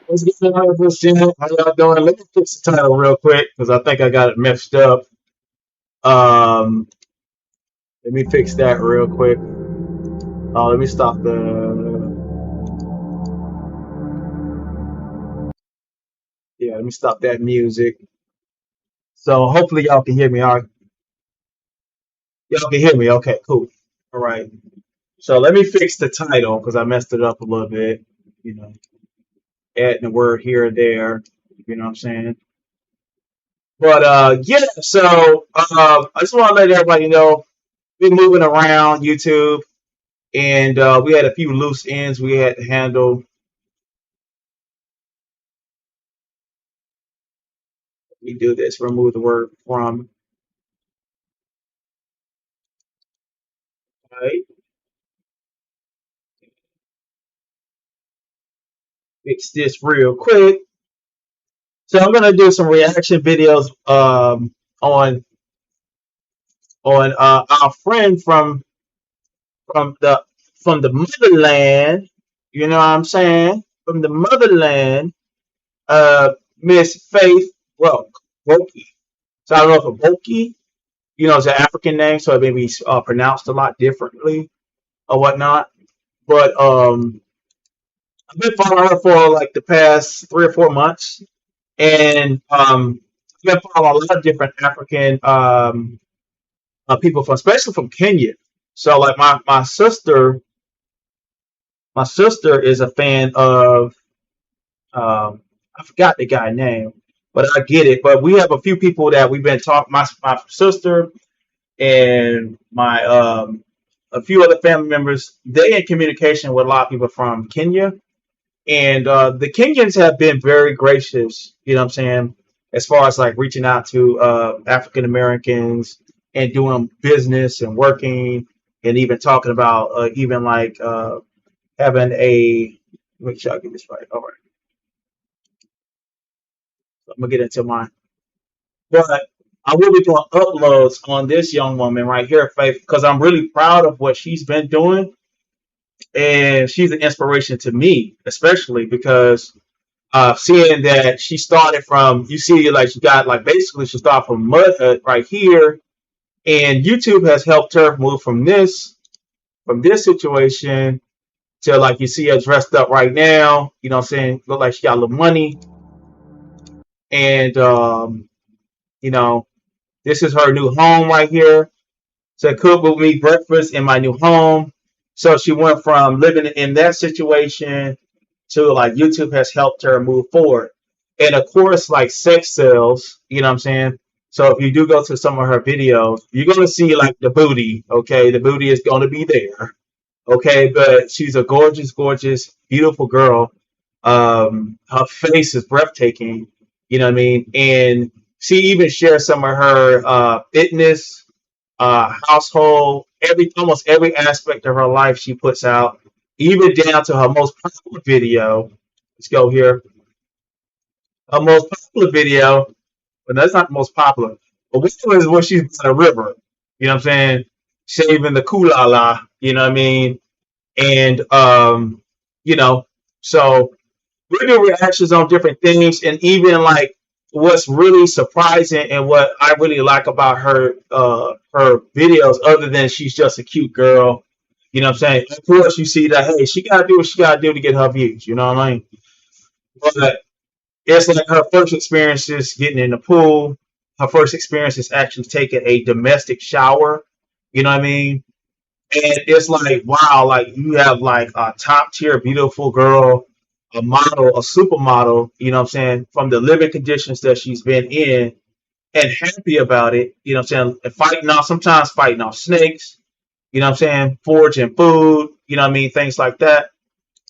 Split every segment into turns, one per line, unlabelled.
What's going on, Christian? How y'all doing? Let me fix the title real quick because I think I got it messed up. Um, Let me fix that real quick. Let me stop let me stop that music. So hopefully y'all can hear me. All right, y'all can hear me. Okay, cool. All right. So let me fix the title because I messed it up a little bit. You know, adding a word here or there. You know what I'm saying? But yeah. So I just want to let everybody know we're moving around YouTube. And we had a few loose ends we had to handle. We do this, remove the word from. Right? Fix this real quick. So I'm gonna do some reaction videos on our friend from the from the motherland. You know what I'm saying? From the motherland, Miss Faith Boke. So I don't know if a Boke, it's an African name, so it may be pronounced a lot differently or whatnot. But I've been following her for like the past 3 or 4 months, and I've been following a lot of different African people from, especially from Kenya. So like my sister is a fan of I forgot the guy name, but I get it. But we have a few people that we've been talking. My sister and my a few other family members. They in communication with a lot of people from Kenya. And the Kenyans have been very gracious, you know what I'm saying, as far as like reaching out to African Americans and doing business and working and even talking about even like having a, make sure I get this right. All right. So I'm going to get into mine. But I will be doing uploads on this young woman right here, Faith, because I'm really proud of what she's been doing. And she's an inspiration to me, especially because seeing that she started from, you see, like she got like basically she started from Mud Hut right here, and YouTube has helped her move from this situation to like you see her dressed up right now. You know what I'm saying? Look like she got a little money, and you know, this is her new home right here. So cook with me breakfast in my new home. So she went from living in that situation to like YouTube has helped her move forward. And of course, like sex sells, you know what I'm saying? So if you do go to some of her videos, you're gonna see like the booty, okay? The booty is gonna be there. Okay, but she's a gorgeous, gorgeous, beautiful girl. Her face is breathtaking, you know what I mean? And she even shares some of her fitness, household, almost every aspect of her life she puts out, even down to her most popular video. Let's go here. Her most popular video, but that's not the most popular. But which one is when she's by the river? You know what I'm saying? Shaving the kulala, you know what I mean? And you know, so we do reactions on different things, and even like what's really surprising and what I really like about her videos, other than she's just a cute girl, you know what I'm saying? Of course, you see that hey, she gotta do what she gotta do to get her views, you know what I mean? But it's like her first experiences getting in the pool, her first experience is actually taking a domestic shower, you know what I mean? And it's like, wow, like you have like a top tier, beautiful girl, a model, a supermodel, you know what I'm saying, from the living conditions that she's been in and happy about it, you know what I'm saying, and fighting off, sometimes fighting off snakes, you know what I'm saying, foraging food, you know what I mean, things like that,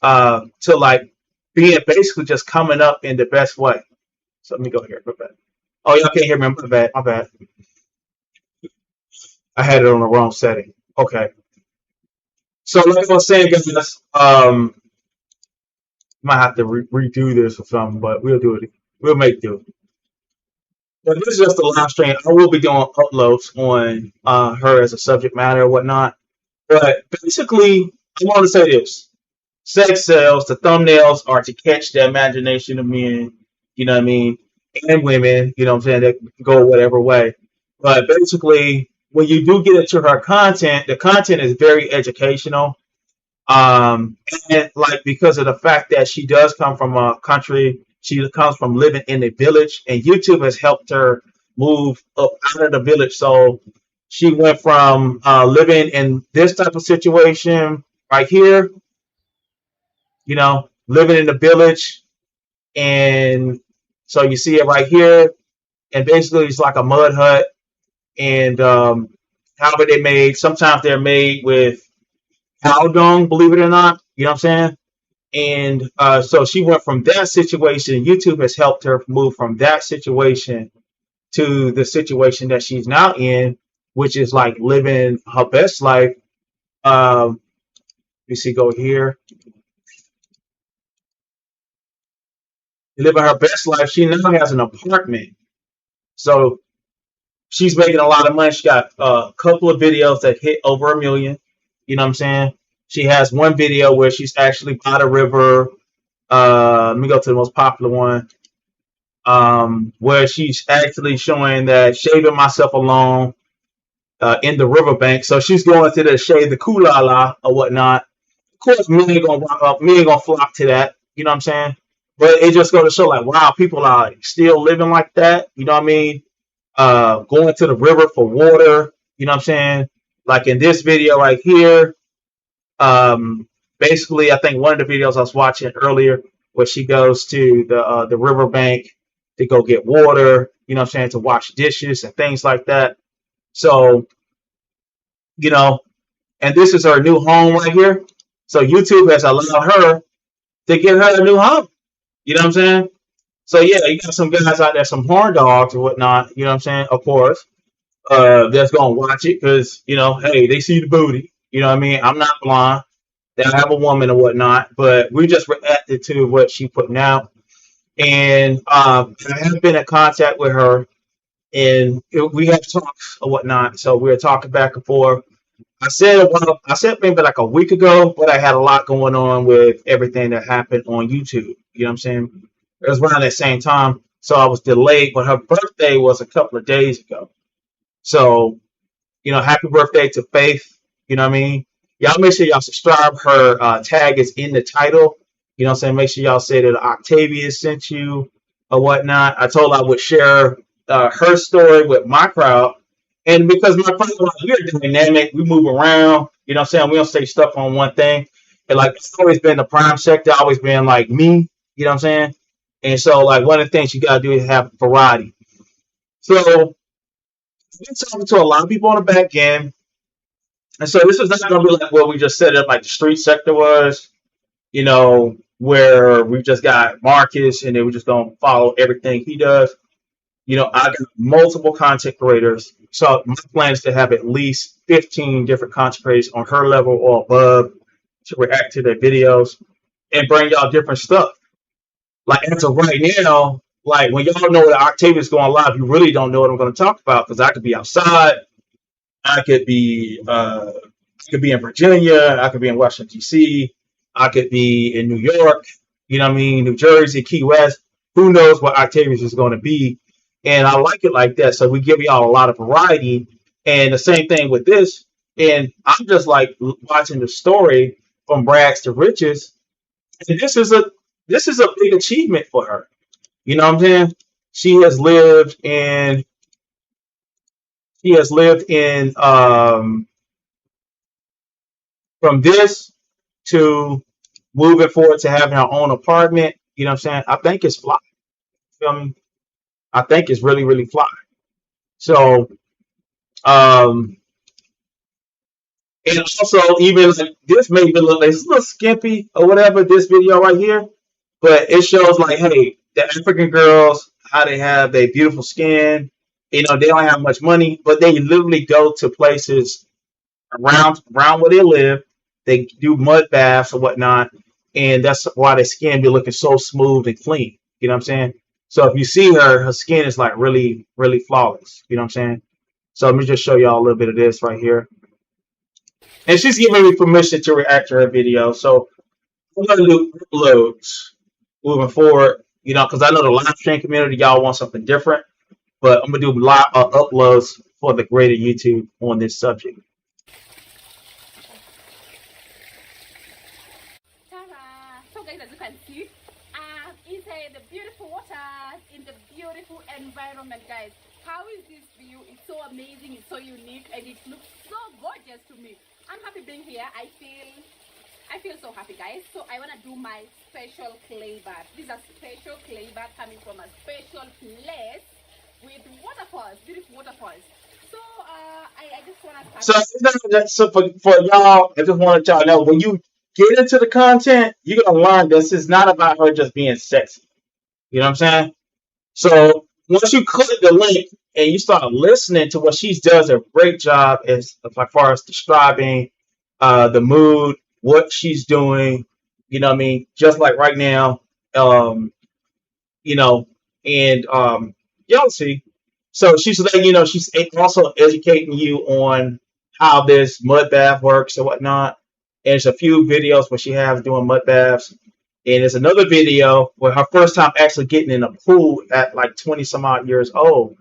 to like being basically just coming up in the best way. So let me go here. My bad. Oh, y'all can't hear me. My bad. My bad. I had it on the wrong setting. Okay. So like I was saying, guys, might have to redo this or something, but we'll do it. We'll make do. But this is just a live stream. I will be doing uploads on her as a subject matter or whatnot. But basically, I want to say this. sex sells. The thumbnails are to catch the imagination of men, you know what I mean, and women, you know what I'm saying, that go whatever way. But basically, when you do get into her content, the content is very educational. And like because of the fact that she does come from a country, she comes from living in a village, and YouTube has helped her move up out of the village. So she went from living in this type of situation right here, you know, living in the village, and so you see it right here, and basically it's like a mud hut, and however they made. Sometimes they're made with cow dung, believe it or not. You know what I'm saying? And so she went from that situation. YouTube has helped her move from that situation to the situation that she's now in, which is like living her best life. Um, you see, go here, living her best life. She now has an apartment, so she's making a lot of money. She got a couple of videos that hit over 1 million. You know what I'm saying? She has one video where she's actually by the river. Let me go to the most popular one. Where she's actually showing that shaving myself alone in the riverbank. So she's going to the shave the kulala or whatnot. Of course, me ain't gonna flock to that. You know what I'm saying? But it just goes to show, like, wow, people are still living like that. You know what I mean? Going to the river for water. You know what I'm saying? Like in this video right here. Um, Basically, I think one of the videos I was watching earlier, where she goes to the riverbank to go get water. You know what I'm saying? To wash dishes and things like that. So, you know, and this is her new home right here. So YouTube has allowed her to get her a new home. You know what I'm saying? So yeah, you got some guys out there, some horn dogs or whatnot. You know what I'm saying? Of course, that's gonna watch it because you know, hey, they see the booty. You know what I mean? I'm not blind. They have a woman or whatnot, but we just reacted to what she put out. And I have been in contact with her, and we have talks or whatnot. So we were talking back and forth. I said maybe like a week ago, but I had a lot going on with everything that happened on YouTube. You know what I'm saying? It was around that same time, so I was delayed. But her birthday was a couple of days ago. So you know, happy birthday to Faith. You know what I mean? Y'all make sure y'all subscribe. Her tag is in the title. You know what I'm saying? Make sure y'all say that Octavius sent you or whatnot. I told her I would share her story with my crowd. And because my crowd, like, we're dynamic, we move around. You know what I'm saying? We don't stay stuck on one thing. And like, it's always been the prime sector, always been like me. You know what I'm saying? And so, like, one of the things you got to do is have variety. So, I've been talking to a lot of people on the back end. And so this is not going to be like what we just set it up like the street sector was, you know, where we just got Marcus and then we're just going to follow everything he does. You know, I got multiple content creators. So my plan is to have at least 15 different content creators on her level or above to react to their videos and bring y'all different stuff. Like as of right now, like when y'all know that Octavius is going live, you really don't know what I'm going to talk about because I could be outside. I could be in Virginia. I could be in Washington D.C. I could be in New York. You know what I mean? New Jersey, Key West. Who knows what Octavius is going to be? And I like it like that. So we give y'all a lot of variety. And the same thing with this. And I'm just like watching the story from rags to riches. And this is a big achievement for her. You know what I'm saying? She has lived in she has lived in from this to moving forward to having her own apartment. You know what I'm saying? I think it's fly. You feel me? I think it's really, really fly. So, um, and also even like this may be look like it's a little skimpy or whatever, this video right here, but it shows like, hey, the African girls, how they have their beautiful skin. You know, they don't have much money, but they literally go to places around where they live. They do mud baths or whatnot, and that's why their skin be looking so smooth and clean. You know what I'm saying? So if you see her, her skin is like really, really flawless. You know what I'm saying? So let me just show y'all a little bit of this right here. And she's giving me permission to react to her video. So I'm gonna do uploads moving forward. Because I know the live stream community, y'all want something different, but I'm gonna do live uploads for the greater YouTube on this subject.
Ta-da! So guys, as you can see, I'm inside the beautiful waters in the beautiful environment, guys. How is this view? It's so amazing, it's so unique, and it looks so gorgeous to me. I'm happy being here. I feel so happy, guys. So I want to do my special clay bath. This is a special clay bath coming from a special place with waterfalls, beautiful waterfalls. So I just want to
So,
start.
so for y'all, I just want y'all to know when you get into the content, you're gonna learn this is not about her just being sexy. You know what I'm saying? So once you click the link and you start listening to what she does a great job as far as describing the mood, what she's doing, what I mean? Just like right now, um, you know, and y'all see. So she's letting she's also educating you on how this mud bath works and whatnot. And there's a few videos where she has doing mud baths. And there's another video where her first time actually getting in a pool at like 20 some odd years old.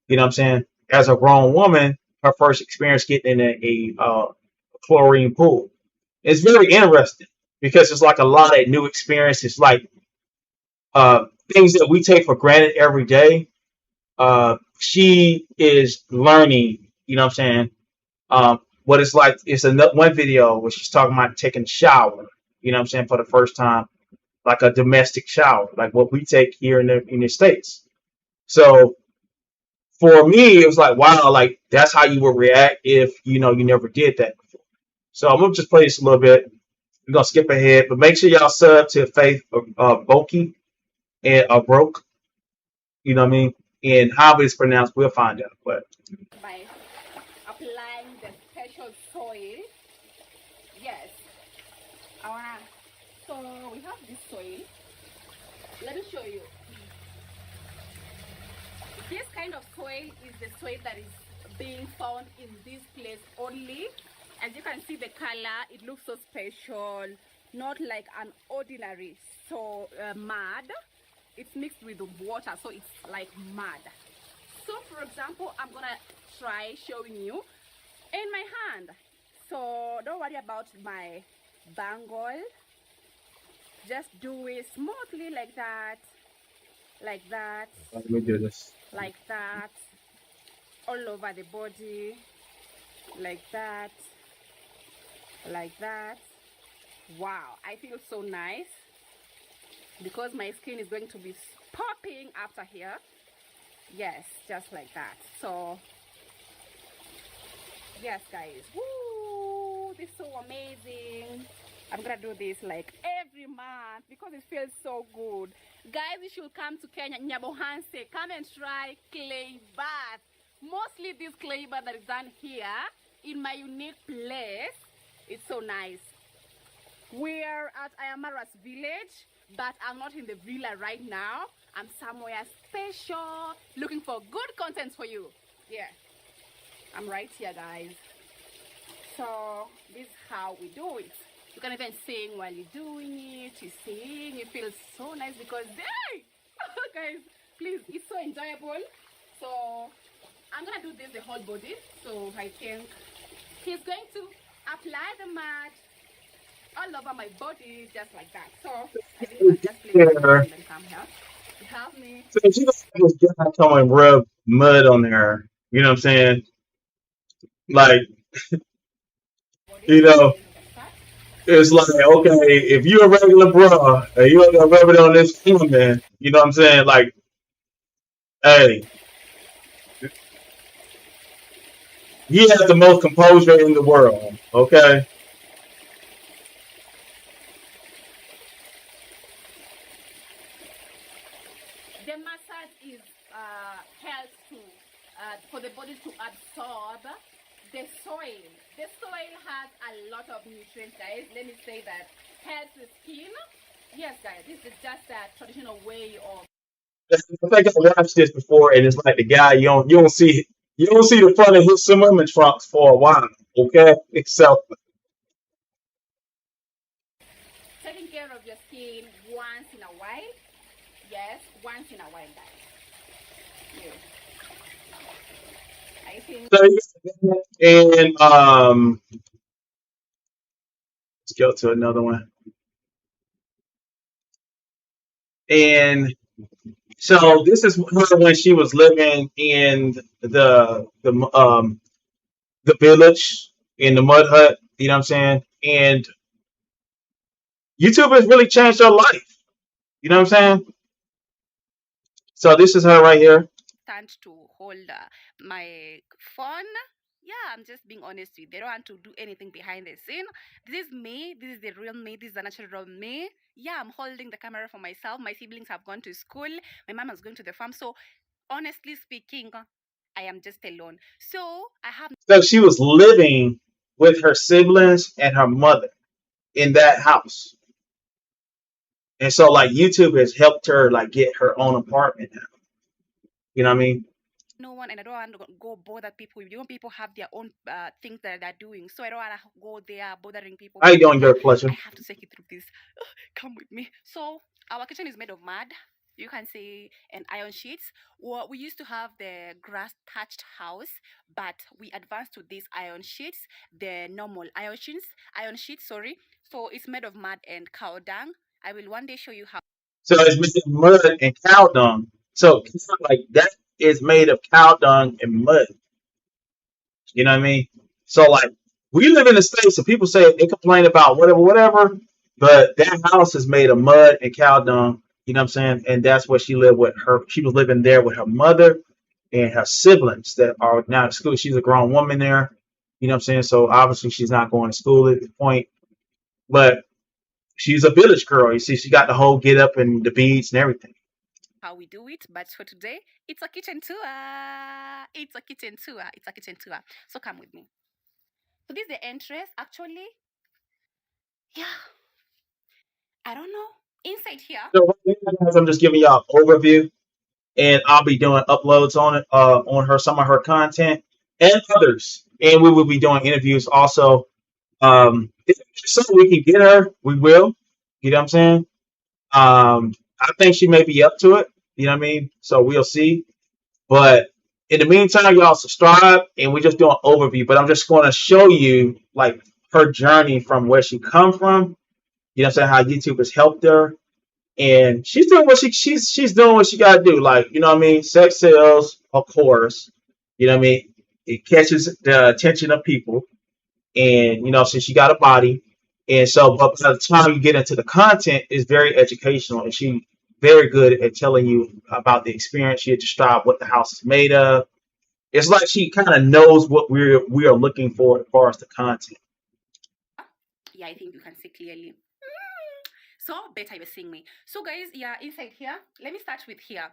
You know what I'm saying? As a grown woman, her first experience getting in a chlorine pool. It's very interesting because it's like a lot of new experiences, like uh, things that we take for granted every day. She is learning, you know what I'm saying? What it's like. It's another one video where she's talking about taking a shower, you know what I'm saying, for the first time, like a domestic shower, like what we take here in the States. So for me, it was like, wow, like that's how you would react if you never did that before. So I'm gonna just play this a little bit. We're gonna skip ahead, but make sure y'all sub to Faith Boke and Broke, you know what I mean? And how it's pronounced, we'll find out. But
By applying the special soil. Yes, I wanna. So we have this soil. Let me show you. This kind of soil is the soil that is being found in this place only. As you can see the color, it looks so special, not like an ordinary mud. It's mixed with water, so it's like mud. So for example, I'm gonna try showing you in my hand. So don't worry about my bangle. Just do it smoothly like that, like that,
let me do this.
like that, all over the body, like that, like that. Wow, I feel so nice because my skin is going to be popping after here. Yes, just like that. So yes guys, woo, this is so amazing. I'm gonna do this like every month because it feels so good. Guys, you should come to Kenya, Nyabohanse. Come and try clay bath. Mostly this clay bath that is done here in my unique place. It's so nice. We're at Ayamara's village, but I'm not in the villa right now. I'm somewhere special, looking for good content for you. Yeah, I'm right here, guys. So this is how we do it. You can even sing while you're doing it. You sing, you feel so nice because, hey, guys, please, it's so enjoyable. So I'm gonna do this the whole body. So I think he's going to apply the mat all over my body just like that. So I think I'll just play this
Here,
and then come here to help me.
so she just get her come and rub mud on there. You know what I'm saying? Like,
Body.
you know,
Then we can start.
it's like, okay, if you're a regular bro, and you ain't gonna rub it on this woman, you know what I'm saying? Like, hey, he has the most composure in the world. Okay,
The massage is helps to for the body to absorb the soil. The soil has a lot of nutrients, guys. Let me say that helps the skin. Yes, guys, this is just a traditional way of.
I think I watched this before, and it's like the guy you don't see the front of his swimming trunks for a while. Okay, so
Taking care once in a while. Yes, once in a while, guys. Yeah. I think
So and let's go to another one. And so this is her when she was living in the village in the mud hut. You know what I'm saying? And YouTube has really changed her life. You know what I'm saying? So this is her right here.
stand to hold my phone. Yeah, I'm just being honest with you. They don't want to do anything behind the scene. This is me. This is the real me. This is the natural me. Yeah, I'm holding the camera for myself. My siblings have gone to school. My mom is going to the farm. So, honestly speaking, I am just alone. So, I have
So she was living with her siblings and her mother in that house. And so like YouTube has helped her like get her own apartment now. You know what I mean?
no one, and I don't want to go bother people. You know, people have their own things that they're doing. So, I don't want to go there bothering people.
How you doing,
Yeah,
your pleasure?
I have to take you through this. Come with me. So our kitchen is made of mud. You can see an iron sheets. Well, we used to have the grass thatched house, but we advanced to these iron sheets, the normal iron sheets, sorry. So it's made of mud and cow dung. I will one day show you how.
So it's made of mud and cow dung. So it's not like that is made of cow dung and mud. You know what I mean? So like we live in the States, so people say they complain about whatever, whatever, but that house is made of mud and cow dung. You know what I'm saying? And that's what she lived with her. She was living there with her mother and her siblings that are now at school. She's a grown woman there. You know what I'm saying? So obviously she's not going to school at this point, but she's a village girl. You see, she got the whole get up and the beads and everything.
How we do it, but for today, it's a kitchen tour. It's a kitchen tour. It's a kitchen tour. So come with me. So this is the entrance. Actually, yeah, I don't know. Inside here,
So right now, guys, I'm just giving y'all an overview, and I'll be doing uploads on it, on her some of her content and others, and we will be doing interviews also. If there's something we can get her, we will. You know what I'm saying? I think she may be up to it. You know what I mean? So we'll see. But in the meantime, y'all subscribe, and we're just doing an overview. But I'm just going to show you like her journey from where she come from. You know what I'm saying? How YouTube has helped her, and she's doing what she's doing what she got to do. Like you know what I mean? Sex sells, of course. You know what I mean? It catches the attention of people, and you know, since she got a body, and so but by the time you get into the content, it's very educational, and she very good at telling you about the experience. She had described what the house is made of. It's like she kind of knows what we are looking for as far as the content.
yeah, I think you can see clearly. So better you're seeing me. So guys, yeah, inside here, let me start with here.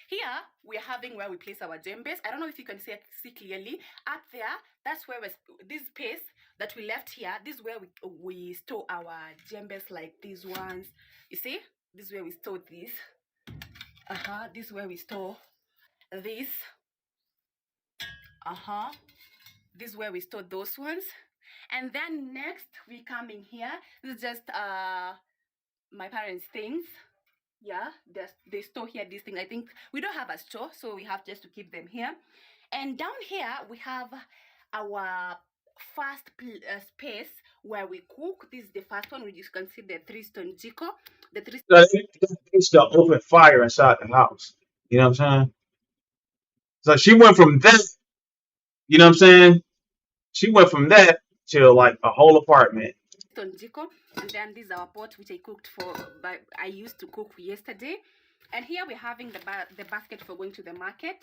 Here we're having where we place our djembes. I don't know if you can see clearly. Up there, that's where this space that we left here. This is where we store our djembes, like these ones. You see, this is where we store this. This is where we store this. This is where we store those ones. And then next we come in here. This is just my parents' things. Yeah, they store here these things. I think we don't have a store, so we have just to keep them here. And down here we have our first space where we cook. This is the first one, which you can see the 3-stone jiko. The three.
So it's the open fire inside the house. You know what I'm saying? So she went from that. You know what I'm saying? She went from that to like a whole apartment.
Jiko, and then this is our pot which I cooked for, but I used to cook yesterday. And here we're having the basket for going to the market.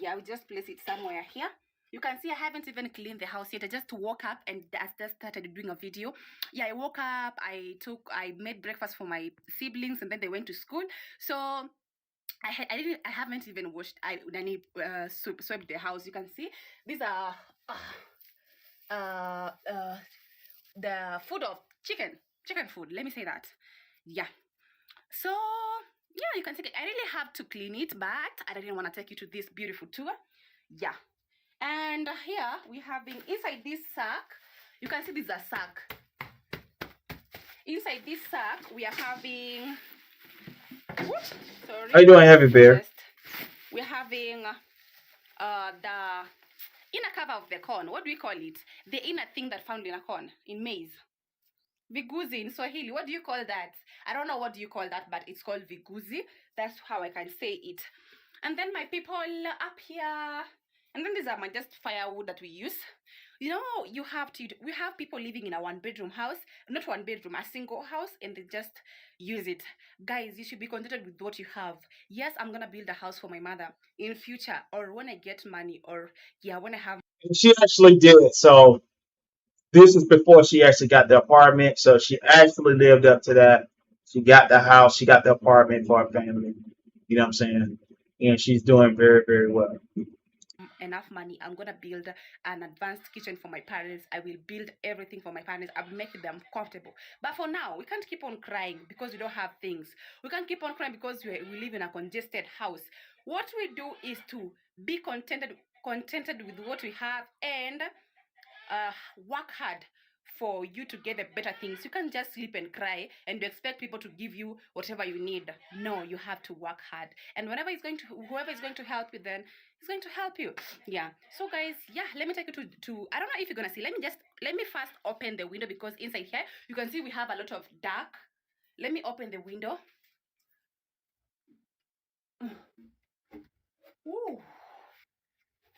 Yeah, we just place it somewhere here. You can see I haven't even cleaned the house yet. I just woke up and I just started doing a video. Yeah, I woke up, I made breakfast for my siblings, and then they went to school. So I haven't even washed. I swept the house. You can see these are the food of chicken food, let me say that. Yeah, so yeah, you can see I really have to clean it, but I didn't want to take you to this beautiful tour. Yeah, and here we have been inside this sack. You can see this is a sack. Inside this sack, we are having what?
How you
Sorry,
doing, Heavy Bear?
just we're having the inner cover of the corn. What do we call it? The inner thing that found in a corn in maize. Viguzi in Swahili. What do you call that? I don't know what do you call that, but it's called viguzi. That's how I can say it. And then my people up here, and then these are my just firewood that we use. You know, we have people living in a one-bedroom house, not one bedroom, a single house, and they just use it. Guys, you should be contented with what you have. Yes, I'm gonna build a house for my mother in future, or when I get money, or yeah, when I have.
And she actually did. So this is before she actually got the apartment. So she actually lived up to that. She got the house. She got the apartment for her family. You know what I'm saying? And she's doing very, very well.
Enough money, I'm gonna build an advanced kitchen for my parents. I will build everything for my parents. I'll make them comfortable. But for now, we can't keep on crying because we don't have things. We can't keep on crying because we live in a congested house. What we do is to be contented with what we have, and uh, work hard for you to get the better things. You can't just sleep and cry and you expect people to give you whatever you need. No, you have to work hard. And whoever is going to help you, then is going to help you. Yeah. So guys, yeah, let me take you to I don't know if you're gonna see. Let me first open the window, because inside here you can see we have a lot of dark. Let me open the window. Ooh,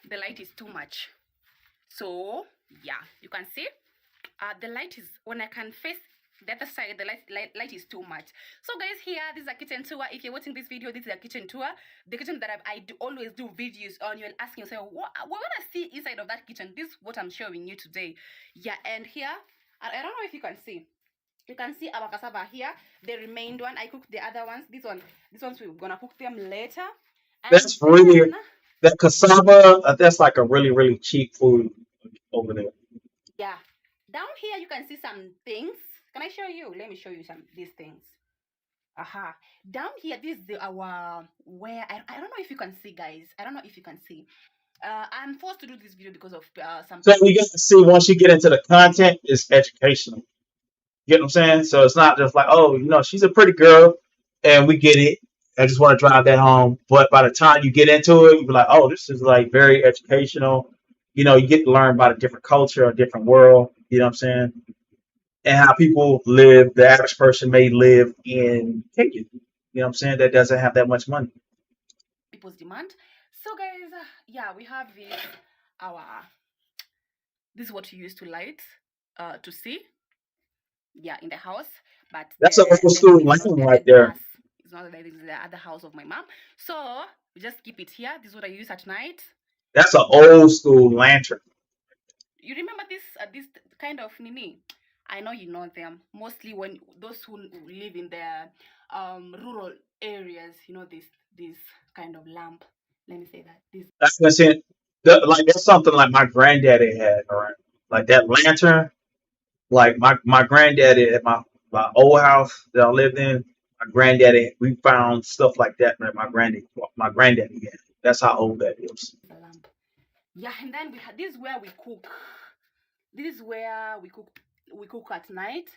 the light is too much. So yeah, you can see the light is, when I can face the other side, the light is too much. So guys, here, this is a kitchen tour. If you're watching this video, this is a kitchen tour. The kitchen that I always do videos on. You're asking yourself, what want to see inside of that kitchen? This is what I'm showing you today. Yeah, and here, I don't know if you can see. You can see our cassava here. The remained one, I cooked the other ones. These ones we're gonna cook them later. And
That's really
then
that cassava. That's like a really, really cheap food over there.
yeah, down here you can see some things. Can I show you? Let me show you some these things. Aha. Down here, this is our where I don't know if you can see, guys. I don't know if you can see. I'm forced to do this video because of some
So
people.
you get to see once you get into the content, it's educational. You get what I'm saying? So it's not just like, oh, she's a pretty girl, and we get it. I just want to drive that home. But by the time you get into it, you be like, oh, this is like very educational. You get to learn about a different culture, a different world. You know what I'm saying? And how people live. The average person may live in Kenya. You know what I'm saying? That doesn't have that much money.
People's demand. So, guys, yeah, we have our this is what you use to light, to see, yeah, in the house. But
That's an old
the thing
school
is not
lane
the
right there.
gas. It's not the, the other house of my mom. So we just keep it here. This is what I use at night.
That's an old school lantern.
You remember this kind of nini? I know you know them. Mostly when those who live in the rural areas, this kind of lamp. Let me say that this.
That's what I'm saying. Like that's something like my granddaddy had, all right? Like that lantern. Like my granddaddy at my old house that I lived in, my granddaddy, we found stuff like that that my granddaddy had. That's how old that is.
The lamp. Yeah, and then this is where we cook. This is where we cook at night.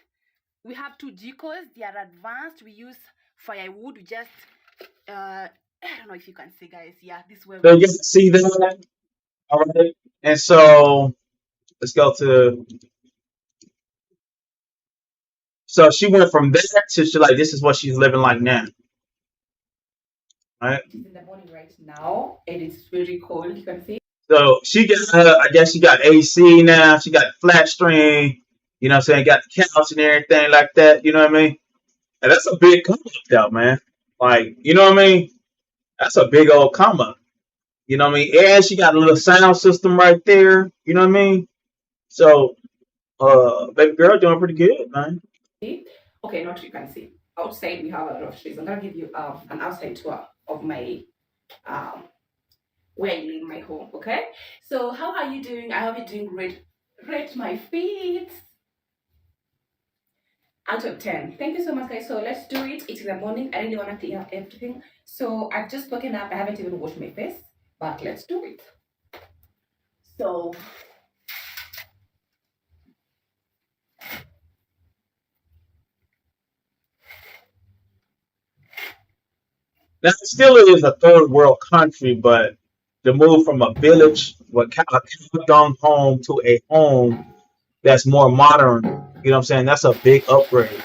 We have two jikos. They are advanced. We use firewood. We just I don't know if you can see, guys. Yeah, this is where
So
we
you get to see that, all right? And so let's go to. So she went from there to she like this is what she's living like now, right?
It's in the morning right now, and it's very cold. You can see.
So she got, I guess she got AC now. She got flat screen. You know what I'm saying? Got the couch and everything like that. You know what I mean? And that's a big come up though, man. Like, you know what I mean? That's a big old come up. You know what I mean? And she got a little sound system right there. You know what I mean? So, baby girl doing pretty good, man.
Okay, not you can see. Outside we have a lot of trees. I'm gonna give you an outside tour of my um where I live, my home. Okay. So how are you doing? I hope you're doing great. Rate my feet out of 10. Thank you so much, guys. So let's do it. It's in the morning. I really want to clean up everything. So I've just woken up. I haven't even washed my face, but let's do it. So
Now, it still is a third world country, but the move from a village, a dung home, to a home that's more modern, you know what I'm saying? That's a big upgrade.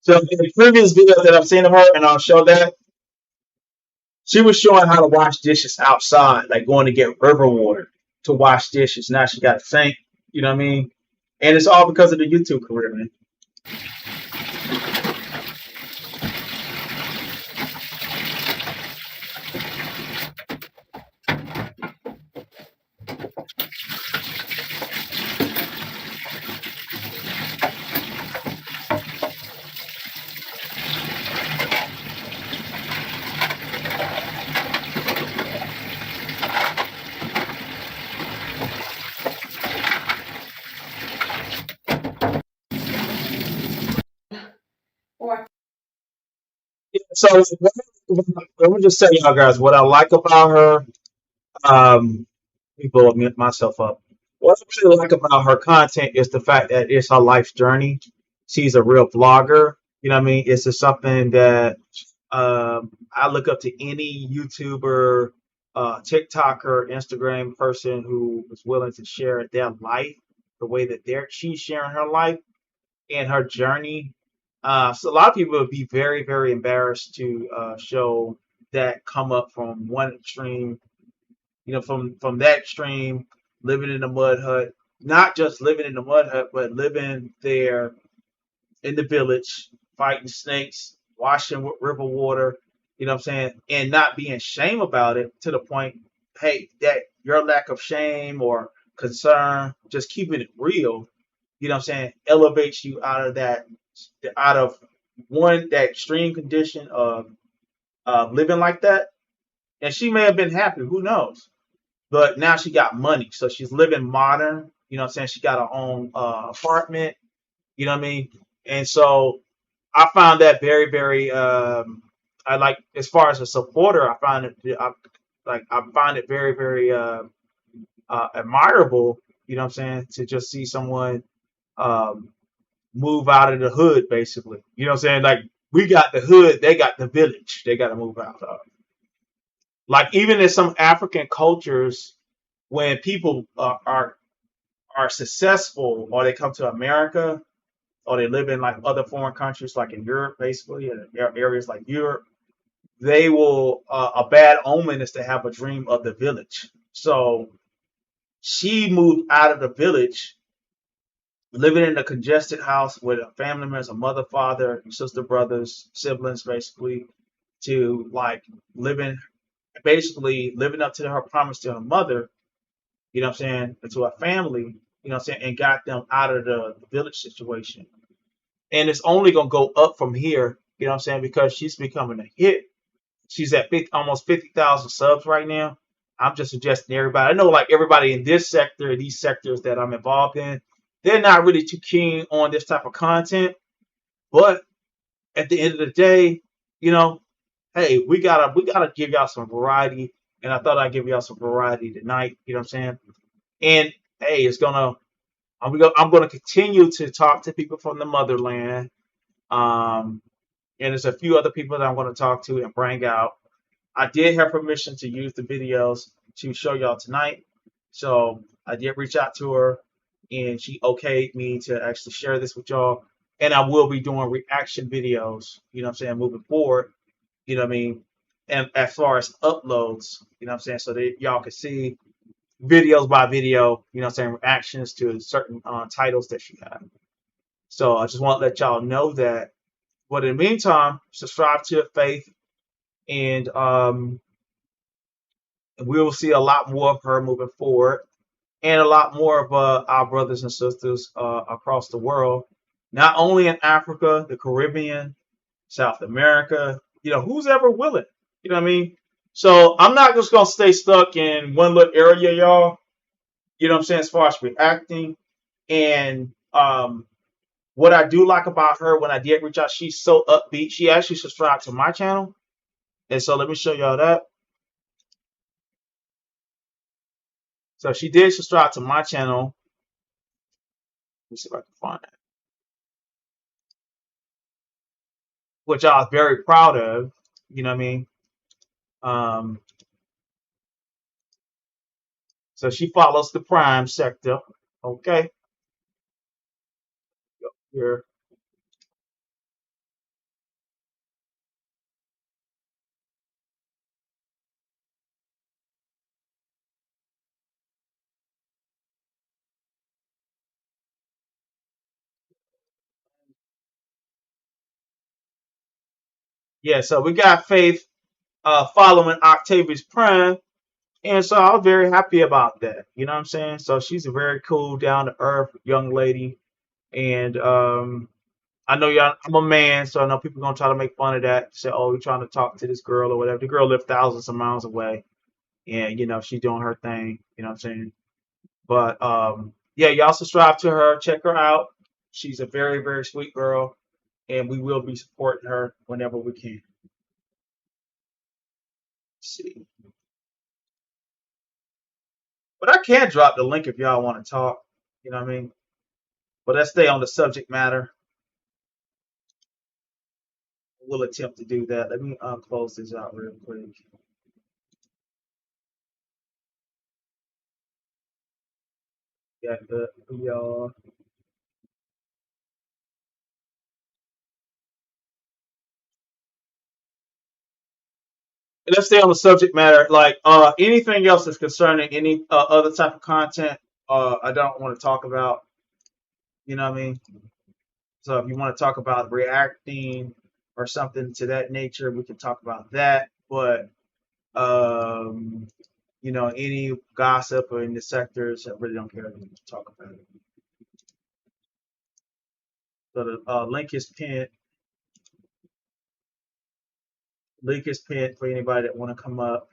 So in the previous videos that I've seen of her, and I'll show that, she was showing how to wash dishes outside, like going to get river water to wash dishes. Now she got a sink, you know what I mean? And it's all because of the YouTube career, man. So let me just tell y'all guys what I like about her. Let me blow myself up. What I really like about her content is the fact that it's her life's journey. She's a real vlogger. You know what I mean? It's just something that I look up to any YouTuber, TikToker, Instagram person who is willing to share their life the way that she's sharing her life and her journey. So a lot of people would be very, very embarrassed to show that come up from one extreme, from that extreme, living in a mud hut, not just living in the mud hut, but living there in the village, fighting snakes, washing with river water, you know what I'm saying, and not being shame about it to the point, hey, that your lack of shame or concern, just keeping it real, you know what I'm saying, elevates you out of out of that extreme condition of living like that. And she may have been happy, who knows? But now she got money, so she's living modern. You know what I'm saying? She got her own apartment. You know what I mean? And so I found that very, very. I like, as far as a supporter. I find it. I find it very, very admirable. You know what I'm saying? To just see someone um, move out of the hood, basically. You know what I'm saying? Like, we got the hood, they got the village. They got to move out of. Like, even in some African cultures, when people are successful, or they come to America, or they live in like other foreign countries, like in Europe, basically, in areas like Europe, they will. A bad omen is to have a dream of the village. So she moved out of the village, living in a congested house with a family members, a mother, father, sister, brothers, siblings, basically, to like living, basically living up to her promise to her mother, you know what I'm saying, and to her family, you know what I'm saying, and got them out of the village situation. And it's only gonna go up from here, you know what I'm saying, because she's becoming a hit. She's at almost 50,000 subs right now. I'm just suggesting everybody. I know, like, everybody in this sector, these sectors that I'm involved in, they're not really too keen on this type of content. But at the end of the day, you know, hey, we gotta give y'all some variety. And I thought I'd give y'all some variety tonight. You know what I'm saying? And hey, I'm gonna continue to talk to people from the motherland. Um, and there's a few other people that I'm gonna talk to and bring out. I did have permission to use the videos to show y'all tonight. So I did reach out to her, and she okayed me to actually share this with y'all. And I will be doing reaction videos, you know what I'm saying, moving forward, you know what I mean? And as far as uploads, you know what I'm saying, so that y'all can see videos by video, you know what I'm saying, reactions to certain titles that she had. So I just want to let y'all know that. But in the meantime, subscribe to Faith, and we will see a lot more of her moving forward, and a lot more of our brothers and sisters across the world, not only in Africa, the Caribbean, South America, who's ever willing, you know what I mean? So I'm not just going to stay stuck in one little area, y'all, you know what I'm saying, as far as reacting. And what I do like about her, when I did reach out, she's so upbeat. She actually subscribed to my channel. And so let me show y'all that. So she did subscribe to my channel. Let me see if I can find it. Which I was very proud of. You know what I mean? Um, so she follows the Prime sector. Okay. Here. Yeah, so we got Faith following Octavius Prime. And so I was very happy about that. You know what I'm saying? So she's a very cool, down to earth young lady. And I know y'all, I'm a man, so I know people gonna try to make fun of that. Say, oh, you're trying to talk to this girl or whatever. The girl lived thousands of miles away. And, she doing her thing. You know what I'm saying? But yeah, y'all subscribe to her, check her out. She's a very, very sweet girl. And we will be supporting her whenever we can. Let's see. But I can drop the link if y'all want to talk. You know what I mean? But let's stay on the subject matter. We'll attempt to do that. Let me close this out real quick. Got the let's stay on the subject matter. Like anything else that's concerning any other type of content, I don't want to talk about. You know what I mean? So if you want to talk about reacting or something to that nature, we can talk about that. But um, any gossip or in the sectors, I really don't care to talk about it. So the link is pinned. Link is pinned for anybody that want to come up.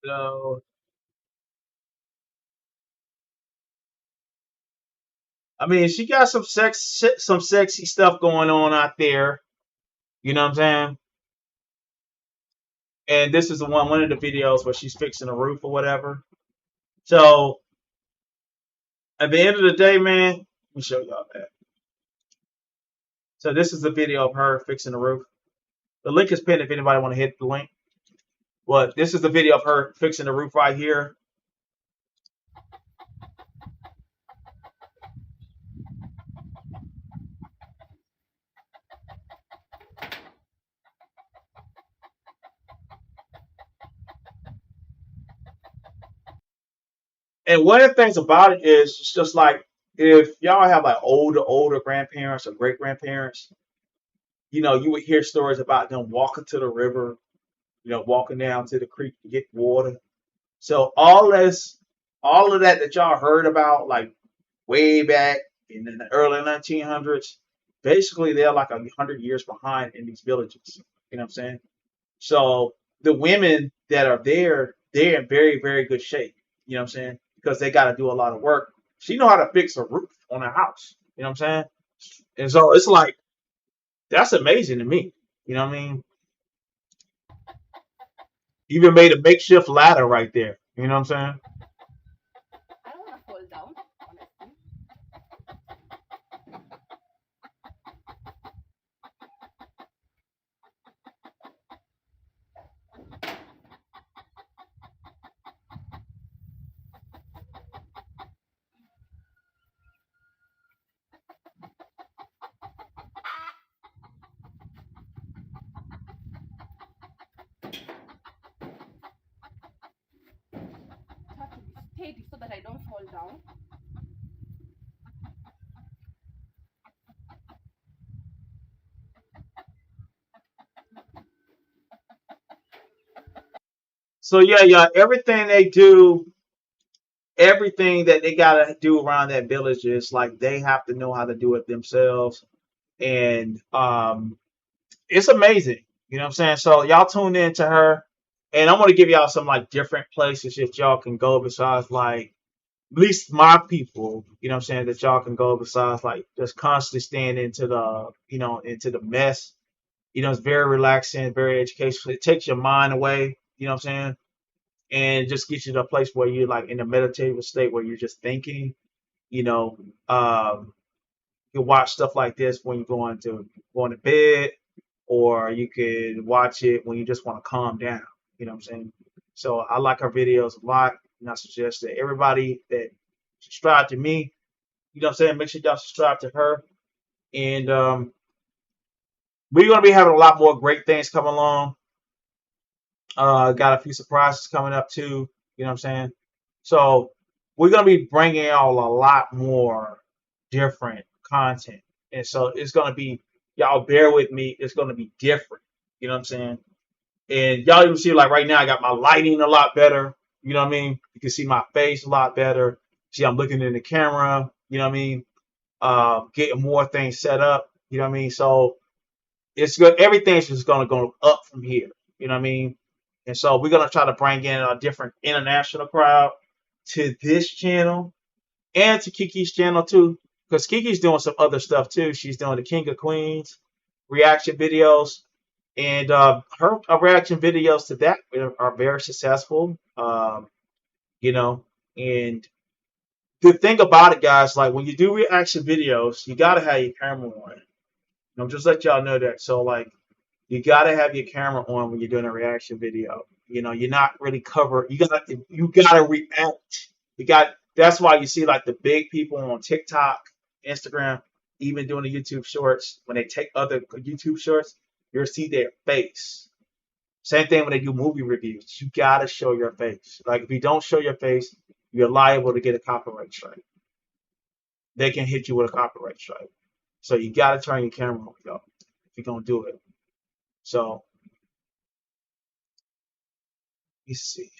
So I mean, she got some sexy stuff going on out there. You know what I'm saying? And this is one of the videos where she's fixing a roof or whatever. So at the end of the day, man, let me show y'all that. So this is the video of her fixing the roof. The link is pinned if anybody want to hit the link. But this is the video of her fixing the roof right here. And one of the things about it is it's just like if y'all have like older grandparents or great grandparents, you would hear stories about them walking to the river, walking down to the creek to get water. So all of that y'all heard about, like way back in the early 1900s, basically they're like 100 years behind in these villages. You know what I'm saying? So the women that are there, they're in very, very good shape. You know what I'm saying? Because they got to do a lot of work. She know how to fix a roof on a house. You know what I'm saying? And so it's like that's amazing to me. You know what I mean? Even made a makeshift ladder right there. You know what I'm saying?
I don't want to fall down, honestly. I have to be steady so that I don't fall down.
So yeah, everything they do, everything that they gotta do around that village is like they have to know how to do it themselves. and it's amazing. You know what I'm saying? So y'all tune in to her, and I'm gonna give y'all some like different places that y'all can go besides like at least my people. You know what I'm saying, that y'all can go besides like just constantly staying into the into the mess. It's very relaxing, very educational. It takes your mind away. You know what I'm saying? And just gets you to a place where you're like in a meditative state where you're just thinking. You know, um, you can watch stuff like this when you're going to bed, or you could watch it when you just want to calm down. You know what I'm saying? So I like her videos a lot, and I suggest that everybody that subscribe to me, you know what I'm saying, make sure y'all subscribe to her. And we're gonna be having a lot more great things coming along. Got a few surprises coming up too. You know what I'm saying? So we're gonna be bringing y'all a lot more different content, and so it's gonna be, y'all bear with me. It's gonna be different. You know what I'm saying? And y'all even see like right now, I got my lighting a lot better. You know what I mean? You can see my face a lot better. See, I'm looking in the camera. You know what I mean? Getting more things set up. You know what I mean? So it's good. Everything's just gonna go up from here. You know what I mean? And so we're gonna try to bring in a different international crowd to this channel and to Kiki's channel too, because Kiki's doing some other stuff too. She's doing the King of Queens reaction videos, and her reaction videos to that are very successful. You know, and the thing about it, guys, like when you do reaction videos, you gotta have your camera on. Just let y'all know that. So like, you gotta have your camera on when you're doing a reaction video. You're not really covered. You gotta react. That's why you see like the big people on TikTok, Instagram, even doing the YouTube shorts. When they take other YouTube shorts, you'll see their face. Same thing when they do movie reviews. You gotta show your face. Like if you don't show your face, you're liable to get a copyright strike. They can hit you with a copyright strike. So you gotta turn your camera on, y'all, if you're gonna do it. So you see.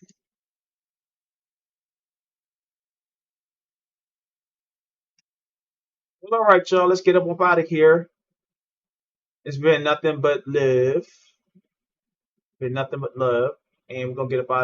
Well, all right, y'all. Let's get up out of here. It's been nothing but love. Been nothing but love, and we're gonna get up out.